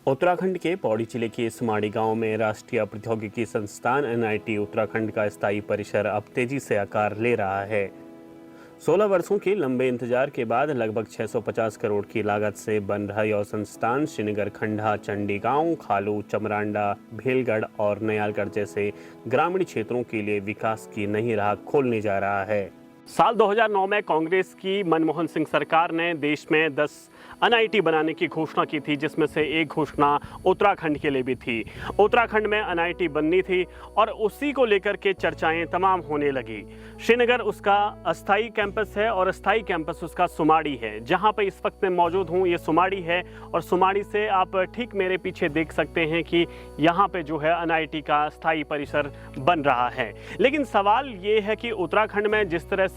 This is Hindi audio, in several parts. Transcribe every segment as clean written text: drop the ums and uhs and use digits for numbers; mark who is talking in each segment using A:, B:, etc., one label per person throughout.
A: उत्तराखंड के पौड़ी जिले के सुमाड़ी गांव में राष्ट्रीय प्रौद्योगिकी संस्थान एनआईटी उत्तराखंड का स्थायी परिसर अब तेजी से आकार ले रहा है। 16 वर्षों के लंबे इंतजार के बाद लगभग 650 करोड़ की लागत से बन रहा यह संस्थान श्रीनगर, खंडा, चंडी गांव, खालू, चमरांडा, भेलगढ़ और नयालगढ़ जैसे ग्रामीण क्षेत्रों के लिए विकास की नई राह खोलने जा रहा है। साल 2009 में कांग्रेस की मनमोहन सिंह सरकार ने देश में 10 एनआईटी बनाने की घोषणा की थी, जिसमें से एक घोषणा उत्तराखंड के लिए भी थी। उत्तराखंड में एनआईटी बननी थी और उसी को लेकर के चर्चाएं तमाम होने लगी। श्रीनगर उसका अस्थाई कैंपस है और अस्थाई कैंपस उसका सुमाड़ी है। जहां पे इस वक्त मैं मौजूद हूं ये सुमाड़ी है और सुमाड़ी से आप ठीक मेरे पीछे देख सकते हैं कि यहाँ पे जो है एनआईटी का अस्थाई परिसर बन रहा है। लेकिन सवाल ये है कि उत्तराखंड में जिस तरह से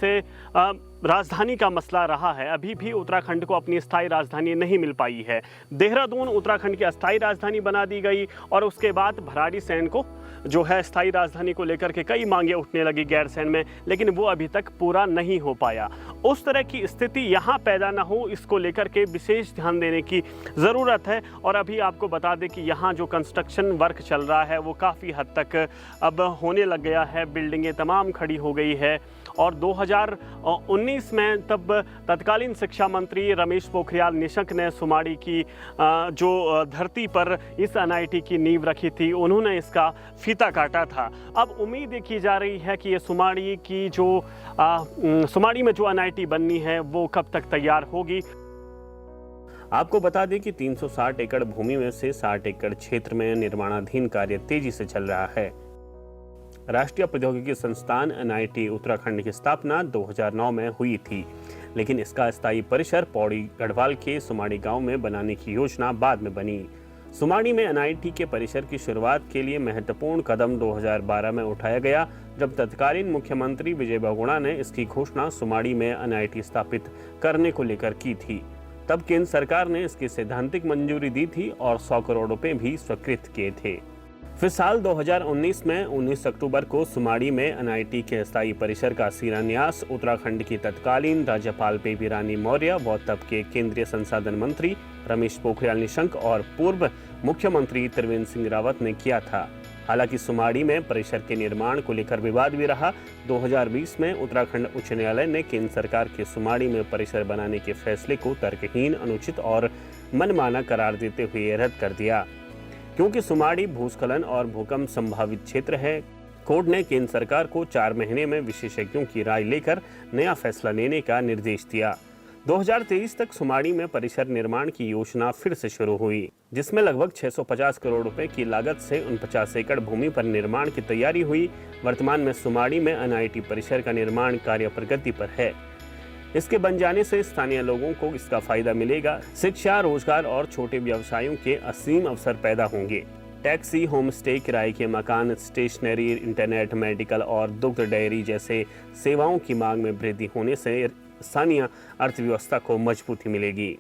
A: राजधानी का मसला रहा है, अभी भी उत्तराखंड को अपनी स्थायी राजधानी नहीं मिल पाई है। देहरादून उत्तराखंड की अस्थायी राजधानी बना दी गई और उसके बाद भराड़ीसैंण को जो है स्थायी राजधानी को लेकर के कई मांगे उठने लगी गैरसैंण में, लेकिन वो अभी तक पूरा नहीं हो पाया। उस तरह की स्थिति यहाँ पैदा ना हो, इसको लेकर के विशेष ध्यान देने की ज़रूरत है। और अभी आपको बता दें कि यहाँ जो कंस्ट्रक्शन वर्क चल रहा है वो काफ़ी हद तक अब होने लग गया है। बिल्डिंगें तमाम खड़ी हो गई है और 2019 में तब तत्कालीन शिक्षा मंत्री रमेश पोखरियाल निशंक ने सुमाड़ी की जो धरती पर इस एनआईटी की नींव रखी थी, उन्होंने इसका फीता काटा था। अब उम्मीद की जा रही है कि ये सुमाड़ी की जो सुमाड़ी में जो एनआईटी बननी है वो कब तक तैयार होगी। आपको बता दें कि 360 एकड़ भूमि में से 60 एकड़ क्षेत्र में निर्माणाधीन कार्य तेजी से चल रहा है। राष्ट्रीय प्रौद्योगिकी संस्थान एनआईटी उत्तराखंड की स्थापना 2009 में हुई थी, लेकिन इसका स्थायी परिसर पौड़ी गढ़वाल के सुमाड़ी गांव में बनाने की योजना बाद में बनी। सुमाड़ी में एनआईटी के परिसर की शुरुआत के लिए महत्वपूर्ण कदम 2012 में उठाया गया, जब तत्कालीन मुख्यमंत्री विजय बहुगुणा ने इसकी घोषणा सुमाड़ी में एनआईटी स्थापित करने को लेकर की थी। तब केंद्र सरकार ने इसकी सैद्धांतिक मंजूरी दी थी और 100 करोड़ रुपए भी स्वीकृत किए थे। फिर साल 2019 में 19 अक्टूबर को सुमाड़ी में एनआईटी के स्थायी परिसर का शिलान्यास उत्तराखंड की तत्कालीन राज्यपाल बेबी रानी मौर्य व तब के केंद्रीय संसाधन मंत्री रमेश पोखरियाल निशंक और पूर्व मुख्यमंत्री त्रिवेंद्र सिंह रावत ने किया था। हालांकि सुमाड़ी में परिसर के निर्माण को लेकर विवाद भी रहा। 2020 में उत्तराखंड उच्च न्यायालय ने केंद्र सरकार के सुमाड़ी में परिसर बनाने के फैसले को तर्कहीन, अनुचित और मनमाना करार देते हुए रद्द कर दिया। क्योंकि सुमाड़ी भूस्खलन और भूकंप संभावित क्षेत्र है, कोर्ट ने केंद्र सरकार को 4 महीने में विशेषज्ञों की राय लेकर नया फैसला लेने का निर्देश दिया। 2023 तक सुमाड़ी में परिसर निर्माण की योजना फिर से शुरू हुई, जिसमें लगभग 650 करोड़ रुपए की लागत से 49 एकड़ भूमि पर निर्माण की तैयारी हुई। वर्तमान में सुमाड़ी में एनआईटी परिसर का निर्माण कार्य प्रगति पर है। इसके बन जाने से स्थानीय लोगों को इसका फायदा मिलेगा। शिक्षा, रोजगार और छोटे व्यवसायों के असीम अवसर पैदा होंगे। टैक्सी, होम स्टे, किराए के मकान, स्टेशनरी, इंटरनेट, मेडिकल और दुग्ध डेयरी जैसे सेवाओं की मांग में वृद्धि होने से स्थानीय अर्थव्यवस्था को मजबूती मिलेगी।